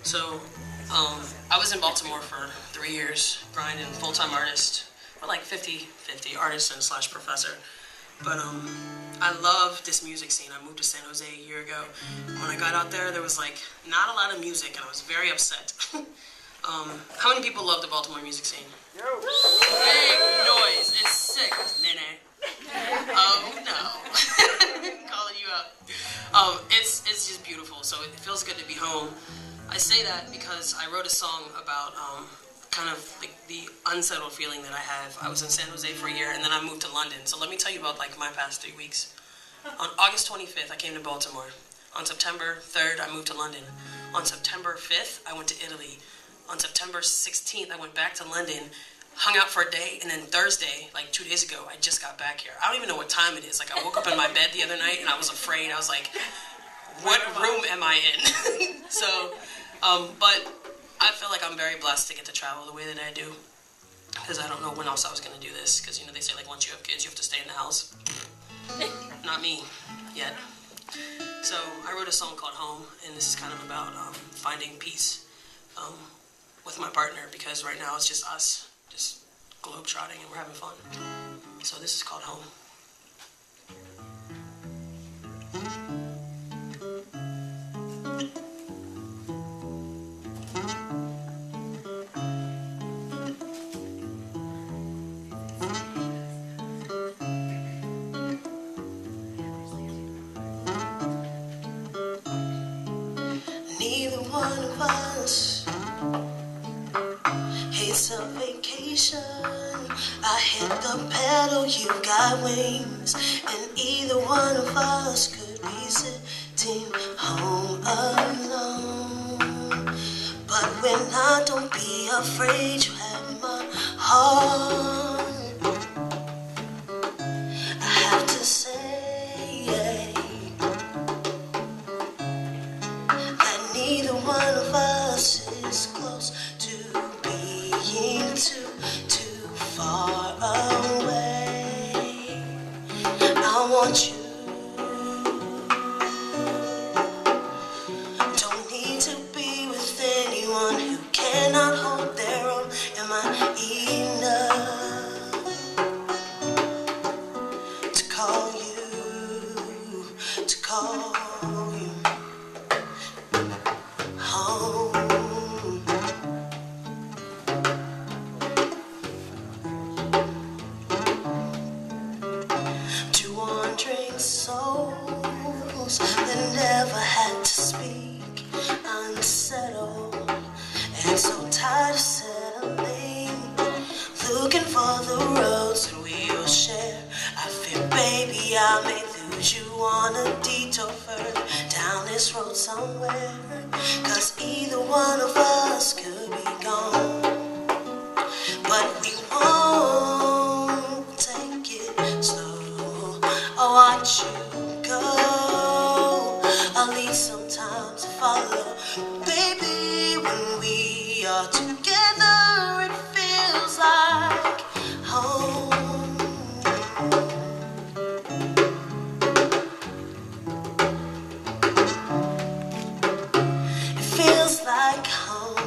So, I was in Baltimore for 3 years, grinding, full-time artist. We're like 50-50, artist and slash professor. But I love this music scene. I moved to San Jose a year ago. When I got out there, there was like not a lot of music, and I was very upset. How many people love the Baltimore music scene? Yo. Big noise. It's sick, Nene. Oh no. Calling you up. It's just beautiful. So it feels good to be home. I say that because I wrote a song about kind of the unsettled feeling that I have. I was in San Jose for a year, and then I moved to London. So let me tell you about like my past 3 weeks. On August 25th, I came to Baltimore. On September 3rd, I moved to London. On September 5th, I went to Italy. On September 16th, I went back to London, hung out for a day, and then Thursday, like 2 days ago, I just got back here. I don't even know what time it is. Like, I woke up in my bed the other night, and I was afraid. I was like, what room am I in? So, but I feel like I'm very blessed to get to travel the way that I do, because I don't know when else I was going to do this, because, you know, they say, like, once you have kids, you have to stay in the house. Not me, yet. So, I wrote a song called Home, and this is kind of about finding peace with my partner, because right now it's just us, just globe-trotting, and we're having fun. So this is called Home. Neither one of us hates a vacation. I hit the pedal, you got wings, and either either one of us could be sitting home alone. But when I don't be afraid you have my heart. I have to say that neither one of us is close to being too far away. I want you. Don't need to be with anyone who cannot hold their own. Am I enough to call you, to call you home? Two wandering souls that never had to speak, unsettled and so tired of settling, looking for the roads that we'll share. I fear, baby, I may lose you on a detour further down this road somewhere. Cause either one of us could be gone, but we won't take it slow. I'll watch you go. I'll lead sometimes to follow. Baby, when we are together, it feels like home. It feels like home.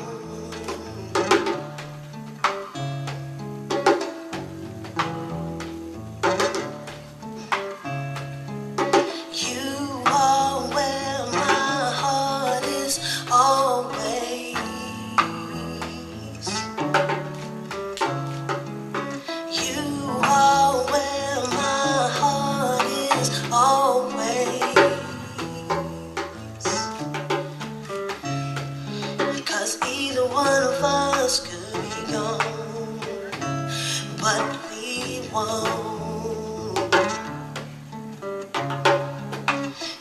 You are where my heart is always. You are where my heart is always. Cause either one of us could be gone, but we won't.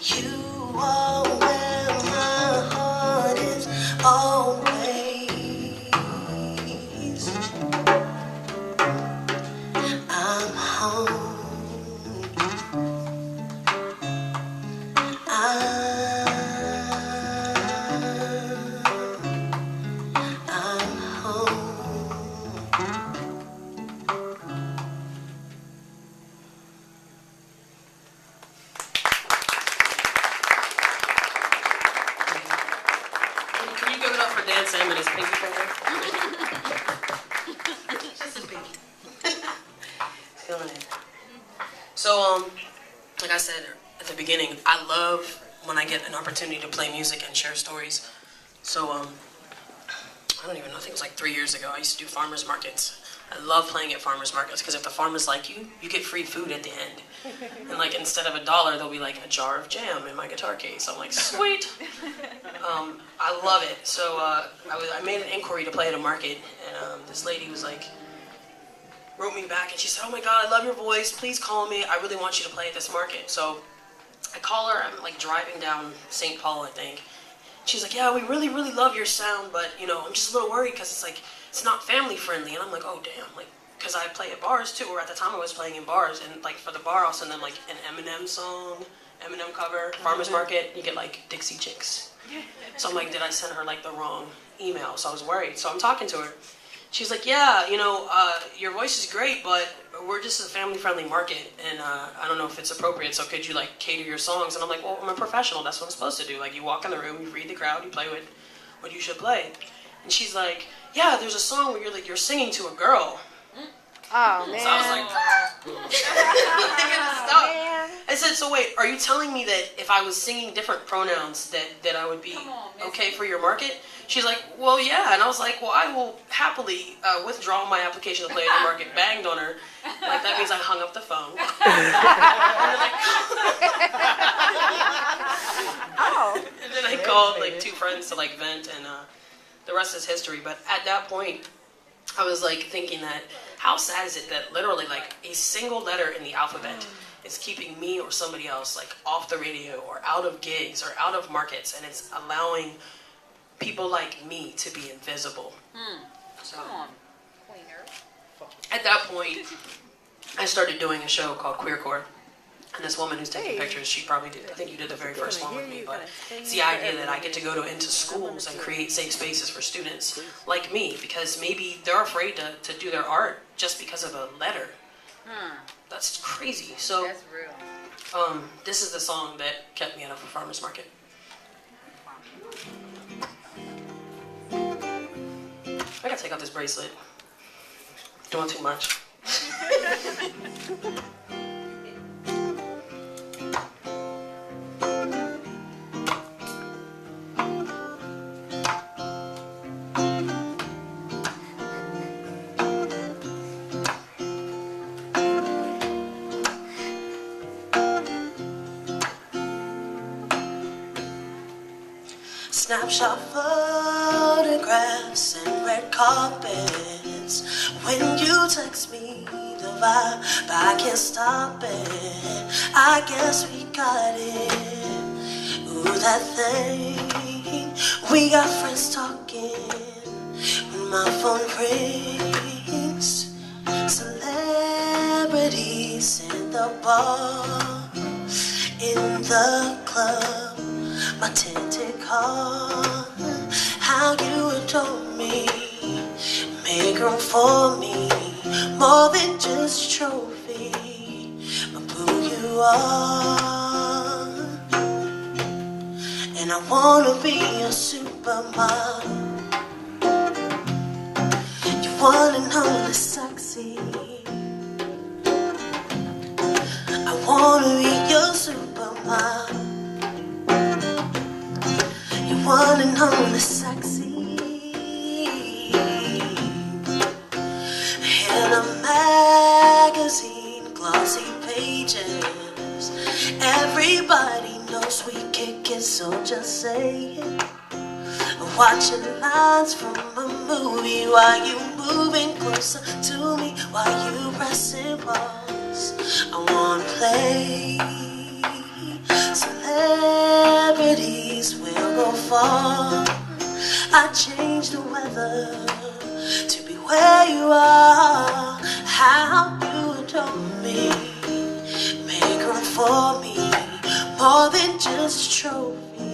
You are where my heart is always. I'm home. I'm home. Can you give it up for Dan Sam and his pinky finger? Just a pinky. Feeling it. So, like I said at the beginning, I love when I get an opportunity to play music and share stories. So, I don't even know, I think it was like 3 years ago, I used to do farmers markets. I love playing at farmers markets because if the farmers like you, you get free food at the end. And like instead of $1, there'll be like a jar of jam in my guitar case. I'm like, sweet. I love it. So I made an inquiry to play at a market, and this lady was like, wrote me back and she said, oh my God, I love your voice. Please call me. I really want you to play at this market. So I call her. I'm like driving down St. Paul, I think. She's like, yeah, we really, really love your sound, but you know, I'm just a little worried because it's like, it's not family friendly. And I'm like, oh damn, like, because I play at bars too, or at the time I was playing in bars, and like for the bar I'll send them like an Eminem song, Eminem cover, farmer's market, you get like Dixie Chicks. So I'm like, did I send her like the wrong email? So I was worried. So I'm talking to her. She's like, yeah, you know, your voice is great, but we're just a family-friendly market, and I don't know if it's appropriate, so could you, like, cater your songs? And I'm like, well, I'm a professional. That's what I'm supposed to do. Like, you walk in the room, you read the crowd, you play with what you should play. And she's like, yeah, there's a song where you're singing to a girl. Oh, man. So I was like, stop. I said, so wait, are you telling me that if I was singing different pronouns that I would be okay for your market? She's like, well, yeah. And I was like, well, I will happily withdraw my application to play in your market. Banged on her. Like, that means I hung up the phone. And then I called like 2 friends to like vent, and the rest is history. But at that point, I was like thinking that, how sad is it that literally like a single letter in the alphabet it's keeping me or somebody else like off the radio or out of gigs or out of markets, and it's allowing people like me to be invisible. So, Come on, QueenEarth. at that point, I started doing a show called Queercore. And this woman who's taking pictures, she probably did, I think you did the very first one with me, but it's the idea that I get to go into schools and create safe spaces for students like me, because maybe they're afraid to do their art just because of a letter. That's crazy. So, That's real. this is the song that kept me out of a farmer's market. I gotta take out this bracelet. Doing too much. Snapshot photographs and red carpets. When you text me the vibe, but I can't stop it. I guess we got it. Ooh, that thing. We got friends talking when my phone rings. Celebrities in the bar, in the club. My tinted car, how you adore me, make room for me, more than just trophy, but who you are. And I wanna be a supermodel. You one and only sexy. I wanna be your supermodel. One and only sexy. In a magazine, glossy pages. Everybody knows we kick it, so just say it. Watching lines from a movie while you moving closer to me, while you pressing pause. I wanna play. Celebrities will go far. I change the weather to be where you are. How you adore me, make room for me, more than just a trophy,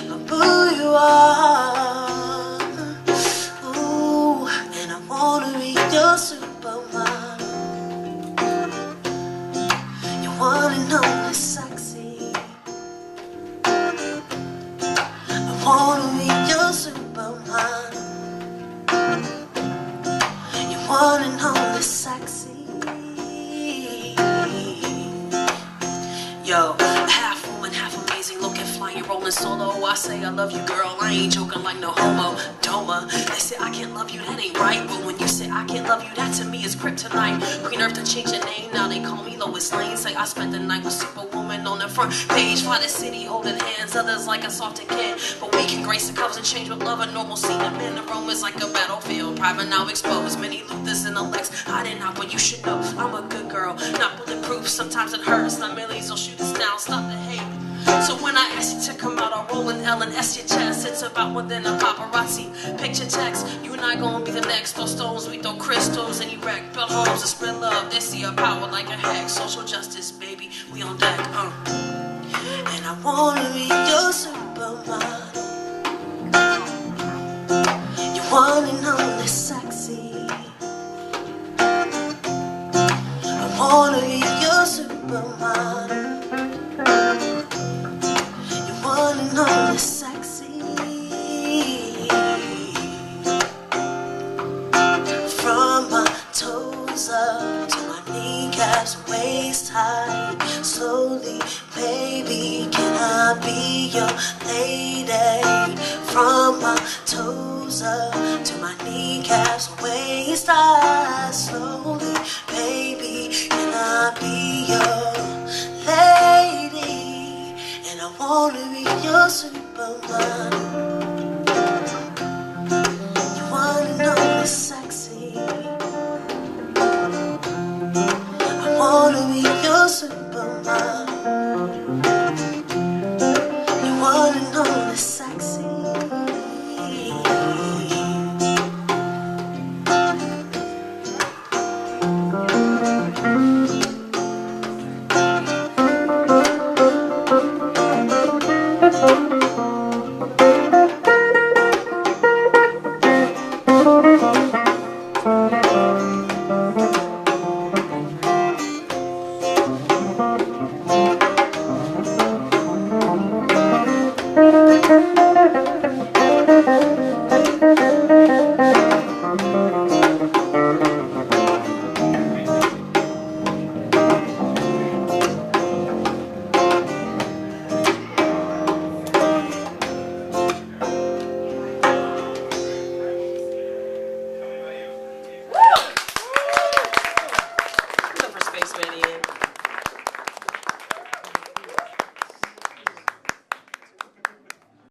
but who you are. Ooh, and I wanna be your supermodel. You one and only sexy. I wanna be your supermodel. You one and only sexy. Yo, half woman, half amazing, looking flying, rolling solo. I say I love you, girl. I ain't joking like no homo. Doma. They say I can't love you, that ain't right. But when you say I can't love you, that to me is kryptonite. QueenEarth to change your name, now they call me Lois Lane. Say I spent the night with Superwoman on the front page. Fly the city holding hands, others like a soft and can. But we can grace the covers and change with love. A normal scene of men. The room is like a battlefield. Private now exposed. Many Luthers and Elects. I didn't know, but you should know I'm a good girl, not bulletproof. Sometimes it hurts. Not millions will shoot us down. Stop the hate. So when I ask you to come out, I'll roll an L and S your chest. It's about more than a paparazzi picture text. You and I gonna be the next. Throw stones, we throw crystals, and you wreck. Build homes and spread love. They see our power like a hex. Social justice, baby, we on deck. And I wanna be your supermodel. You one and only sexy. I wanna be your supermodel. You one and only sexy. From my toes up to my kneecaps, waist high. Slowly, baby, can I be your lady? From my toes up to my kneecaps, waist high. Slowly, baby, can I be your lady? And I wanna be your supermodel. You wanna know this.